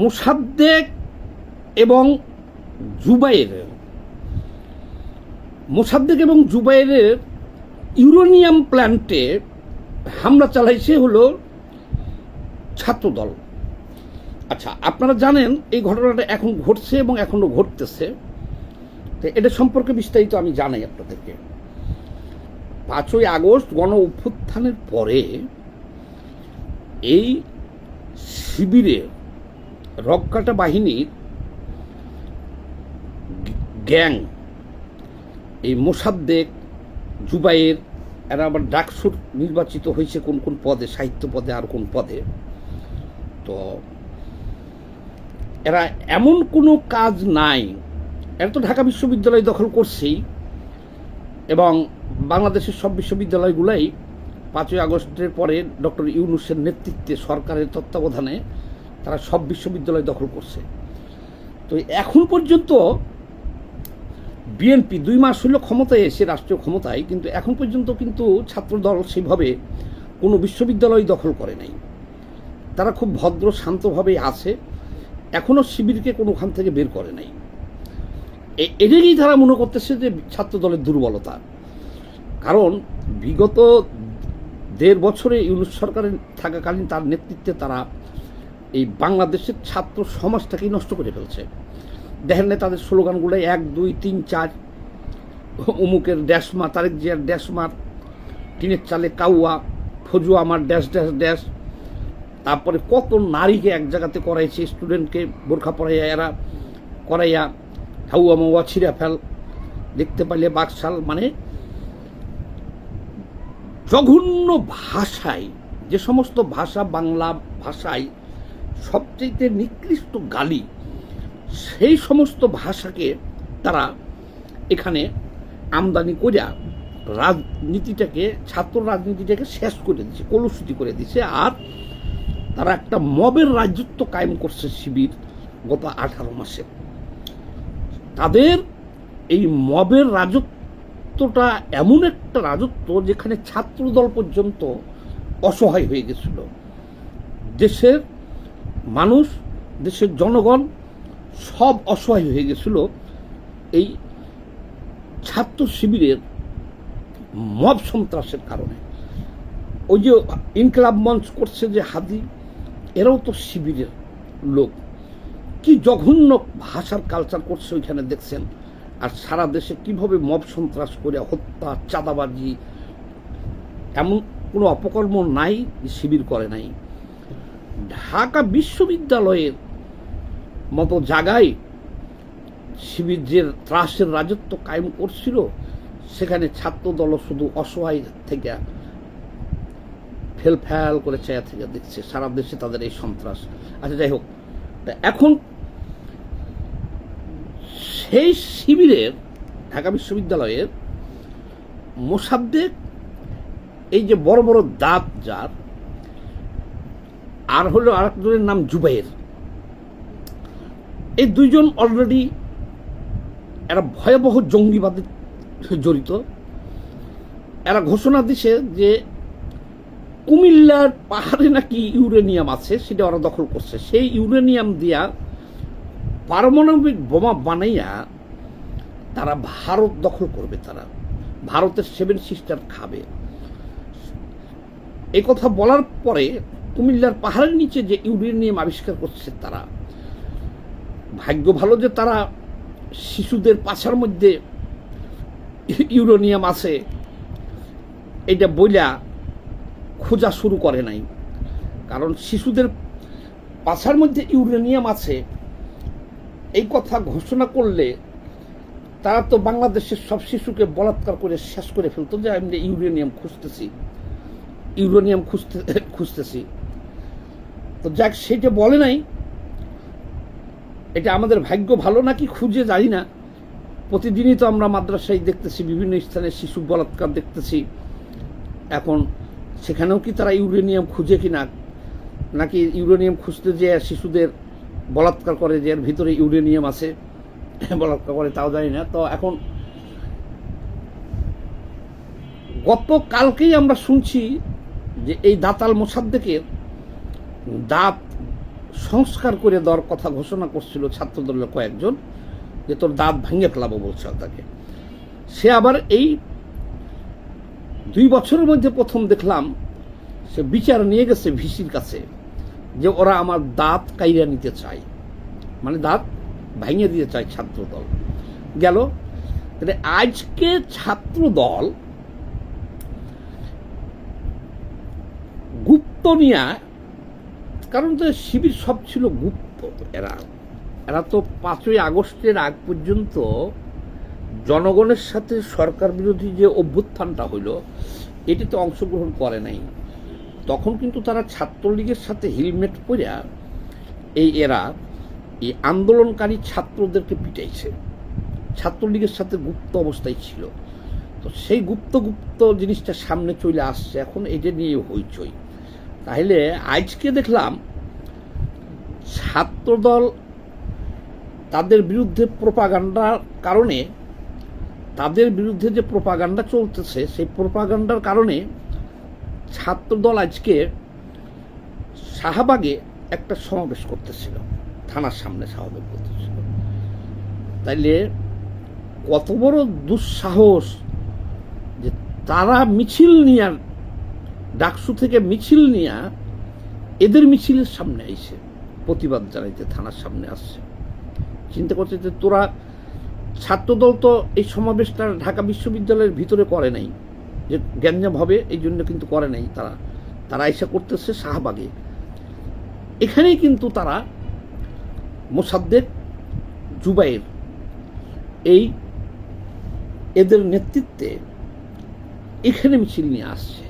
মোসাদ্দেক এবং জুবাইরের ইউরেনিয়াম প্ল্যান্টে হামলা চালাইছে হলো ছাত্রদল। আচ্ছা, আপনারা জানেন এই ঘটনাটা এখন ঘটছে এবং এখনো ঘটতেছে, তো এটা সম্পর্কে বিস্তারিত আমি জানাই আপনাদেরকে। 5ই আগস্ট গণ অভ্যুত্থানের পরে এই শিবিরে রক্ষাটা বাহিনীর গ্যাং, এই মোসাদ্দেক, জুবাইর, এরা আবার ডাকসুর নির্বাচিত হয়েছে কোন কোন পদে, সাহিত্য পদে আর কোন পদে। তো এরা এমন কোনো কাজ নাই, এরা তো ঢাকা বিশ্ববিদ্যালয় দখল করছেই এবং বাংলাদেশের সব বিশ্ববিদ্যালয়গুলাই 5ই আগস্টের পরে ডক্টর ইউনূসের নেতৃত্বে সরকারের তত্ত্বাবধানে তারা সব বিশ্ববিদ্যালয় দখল করছে। তো এখন পর্যন্ত বিএনপি 2 মাস হলো ক্ষমতায় এসে, রাষ্ট্রীয় ক্ষমতায়, কিন্তু এখন পর্যন্ত কিন্তু ছাত্রদল সেভাবে কোনো বিশ্ববিদ্যালয় দখল করে নাই। তারা খুব ভদ্র শান্তভাবেই আছে, এখনও শিবিরকে কোনোখান থেকে বের করে নাই। এটাকেই তারা মনে করতেছে যে ছাত্রদলের দুর্বলতা। কারণ বিগত 1.5 বছরে ইউনূস সরকারের থাকাকালীন তার নেতৃত্বে তারা এই বাংলাদেশের ছাত্র সমাজটাকেই নষ্ট করে ফেলছে। দেখেন না তাদের স্লোগানগুলো 1, 2, 3, 4, অমুকের ড্যাশমা, তারেক জিয়ার ড্যাশমার, টিনের চালে কাউয়া, ফজু আমার ড্যাশ ড্যাশ ড্যাশ। তারপরে কত নারীকে এক জায়গাতে করাইছে, স্টুডেন্টকে বোরখা পরাইয়া এরা করাইয়া হাউয়া মাউয়া ছিঁড়া ফেল, দেখতে পাইলে বাকশাল। মানে জঘন্য ভাষায়, যে সমস্ত ভাষা বাংলা ভাষায় সবচেয়ে নিকৃষ্ট গালি, সেই সমস্ত ভাষাকে তারা এখানে আমদানি করিয়া রাজনীতিটাকে, ছাত্র রাজনীতিটাকে শেষ করে দিচ্ছে, কলুষিত করে দিচ্ছে। আর তারা একটা মবের রাজত্ব কায়েম করছে শিবির গত 18 মাসে। তাদের এই মবের রাজত্বটা এমন একটা রাজত্ব যেখানে ছাত্রদল পর্যন্ত অসহায় হয়ে গেছিল। দেশের মানুষ, দেশের জনগণ সব অসহায় হয়ে গেছিল এই ছাত্র শিবিরের মব সন্ত্রাসের কারণে। ওই যে ইনকলাব মঞ্চ করছে যে হাদি, এরাও তো শিবিরের লোক। কি জঘন্য ভাষার কালচার করছে ওইখানে দেখছেন। আর সারা দেশে কিভাবে মব সন্ত্রাস করে হত্যা, চাঁদাবাজি, এমন কোনো অপকর্ম নাই শিবির করে নাই। ঢাকা বিশ্ববিদ্যালয়ের মতো জায়গায় শিবির যে ত্রাসের রাজত্ব কায়েম করছিল, সেখানে ছাত্রদল শুধু অসহায় থেকে ফেল করে ছায়া থেকে দেখছে সারা দেশে তাদের এই সন্ত্রাস। আচ্ছা, যাই হোক, এখন সেই শিবিরের ঢাকা বিশ্ববিদ্যালয়ের মোসাদ্দেক, এই যে বড় বড় দাঁত যার, আর হলো আরেকজনের নাম জুবাইর, এই 2 জন অলরেডি এরা ভয়াবহ জঙ্গিবাদে জড়িত। এরা ঘোষণা দিছে যে কুমিল্লার পাহাড়ে নাকি ইউরেনিয়াম আছে, সেটা ওরা দখল করছে। সেই ইউরেনিয়াম দিয়া পারমাণবিক বোমা বানাইয়া তারা ভারত দখল করবে, তারা ভারতের 7 সিস্টার খাবে। এই কথা বলার পরে কুমিল্লার পাহাড়ের নিচে যে ইউরেনিয়াম আবিষ্কার করছে তারা, ভাগ্য ভালো যে তারা শিশুদের পাছার মধ্যে ইউরেনিয়াম আছে এটা বইলা খোঁজা শুরু করে নাই। কারণ শিশুদের পাছার মধ্যে ইউরেনিয়াম আছে এই কথা ঘোষণা করলে তারা তো বাংলাদেশের সব শিশুকে বলাৎকার করে শেষ করে ফেলতো যে আমি ইউরেনিয়াম খুঁজতেছি। তো যাক, সেটা বলে নাই। এটা আমাদের ভাগ্য ভালো নাকি খুঁজে জানি না। প্রতিদিনই তো আমরা মাদ্রাসায় দেখতেছি, বিভিন্ন স্থানে শিশু বলাৎকার দেখতেছি। এখন সেখানেও কি তারা ইউরেনিয়াম খুঁজে কিনা, নাকি ইউরেনিয়াম খুঁজতে যে শিশুদের বলাৎকার করে, যে এর ভিতরে ইউরেনিয়াম আছে, বলাৎকার করে, তাও জানি না। তো এখন গতকালকেই আমরা শুনছি যে এই দাতাল মোসাদ্দেকের দাঁত সংস্কার করে দেওয়ার কথা ঘোষণা করছিল ছাত্রদলের কয়েকজন, যে তোর দাঁত ভেঙে ফেলাবো বলছে তাকে। সে আবার এই 2 বছরের মধ্যে প্রথম দেখলাম সে বিচার নিয়ে গেছে ভিসির কাছে, যে ওরা আমার দাঁত কাইরা নিতে চায়, মানে দাঁত ভেঙে দিতে চায় ছাত্রদল। গেল তাহলে আজকে ছাত্রদল গুপ্ত নিয়ে, কারণ তো শিবির সব ছিল গুপ্ত। এরা তো 5ই আগস্টের আগ পর্যন্ত জনগণের সাথে সরকার বিরোধী যে অভ্যুত্থানটা হইল এটিতে অংশগ্রহণ করে নাই। তখন কিন্তু তারা ছাত্রলীগের সাথে হেলমেট পরিয়া এই আন্দোলনকারী ছাত্রদেরকে পিটাইছে, ছাত্রলীগের সাথে গুপ্ত অবস্থায় ছিল। তো সেই গুপ্ত জিনিসটা সামনে চলে আসছে, এখন এটা নিয়ে হইচই। তাহলে আজকে দেখলাম ছাত্রদল তাদের বিরুদ্ধে প্রোপাগান্ডার কারণে, তাদের বিরুদ্ধে যে প্রোপাগান্ডা চলতেছে সেই প্রোপাগান্ডার কারণে ছাত্রদল আজকে শাহবাগে একটা সমাবেশ করতেছিল, থানার সামনে সমাবেশ করতেছিল। তাইলে কত বড় দুঃসাহস যে তারা মিছিল নিয়ে, ডাকসু থেকে মিছিল নিয়ে এদের মিছিলের সামনে আইছে প্রতিবাদ জানাইতে, থানার সামনে আসছে। চিন্তা করছে যে তোরা, ছাত্রদল তো এই সমাবেশটা ঢাকা বিশ্ববিদ্যালয়ের ভিতরে করে নাই, যে গ্যাঞ্জাম হবে এই জন্য কিন্তু করে নাই। তারা এসে করতেছে শাহবাগে। এখানেই কিন্তু তারা মোসাদ্দেক, জুবাইর এদের নেতৃত্বে এখানে মিছিল নিয়ে আসছে।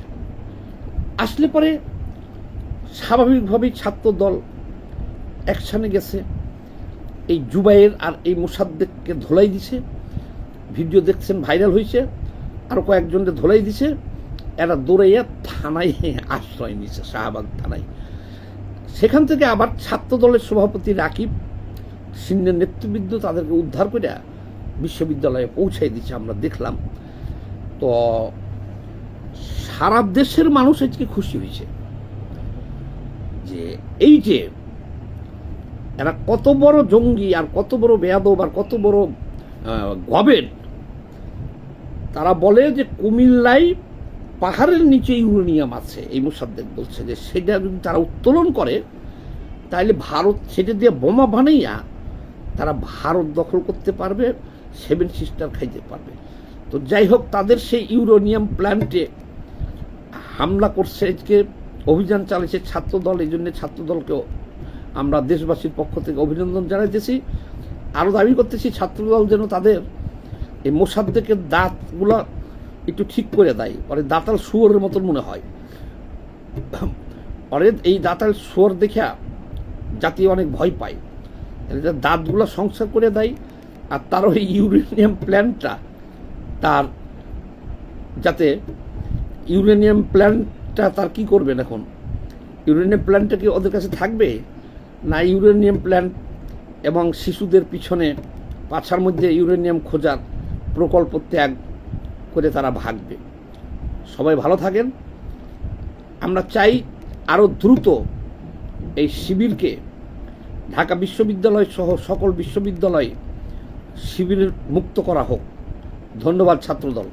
আসলে পরে স্বাভাবিকভাবেই ছাত্রদল অ্যাকশানে গেছে, এই জুবাইর আর এই মোসাদ্দেককে ধোলাই দিছে। ভিডিও দেখছেন, ভাইরাল হয়েছে, আরও কয়েকজনকে ধোলাই দিছে। এরা দৌড়াইয়া থানায় আশ্রয় নিছে, শাহবাগ থানায়। সেখান থেকে আবার ছাত্রদলের সভাপতি রাকিব সিন্নের নেতৃবৃন্দ তাদেরকে উদ্ধার করে বিশ্ববিদ্যালয়ে পৌঁছাই দিচ্ছে, আমরা দেখলাম। তো সারা দেশের মানুষ আজকে খুশি হয়েছে যে এই যে এরা কত বড় জঙ্গি আর কত বড় বেয়াদব আর কত বড় গবেন। তারা বলে যে কুমিল্লায় পাহাড়ের নিচে ইউরেনিয়াম আছে, এই মোসাদ্দেক বলছে যে সেটা যদি তারা উত্তোলন করে তাহলে ভারত সেটা দিয়ে বোমা বানাইয়া তারা ভারত দখল করতে পারবে, 7 সিস্টার খাইতে পারবে। তো যাই হোক, তাদের সেই ইউরেনিয়াম প্ল্যান্টে হামলা করছে, আজকে অভিযান চালিয়েছে ছাত্রদল। এই জন্য ছাত্রদলকেও আমরা দেশবাসীর পক্ষ থেকে অভিনন্দন জানাইতেছি। আরও দাবি করতেছি ছাত্রদল যেন তাদের এই মোসাদ্দেকের দাঁতগুলো একটু ঠিক করে দেয়। পরে দাঁতাল শুয়োরের মতন মনে হয়, পরে এই দাঁতাল শুয়োর দেখা জাতি অনেক ভয় পায়। দাঁতগুলো সংস্কার করে দেয়, আর তার ওই ইউরেনিয়াম প্ল্যান্টটা তার, যাতে ইউরেনিয়াম প্ল্যান্টটা তার কি করবেন এখন? ইউরেনিয়াম প্ল্যান্টটা কি ওদের কাছে থাকবে, না ইউরেনিয়াম প্ল্যান্ট এবং শিশুদের পিছনে পাছার মধ্যে ইউরেনিয়াম খোঁজার প্রকল্প ত্যাগ করে তারা ভাগবে? সবাই ভালো থাকেন। আমরা চাই আরও দ্রুত এই শিবিরকে ঢাকা বিশ্ববিদ্যালয় সহ সকল বিশ্ববিদ্যালয় শিবিরের মুক্ত করা হোক। ধন্যবাদ ছাত্রদল।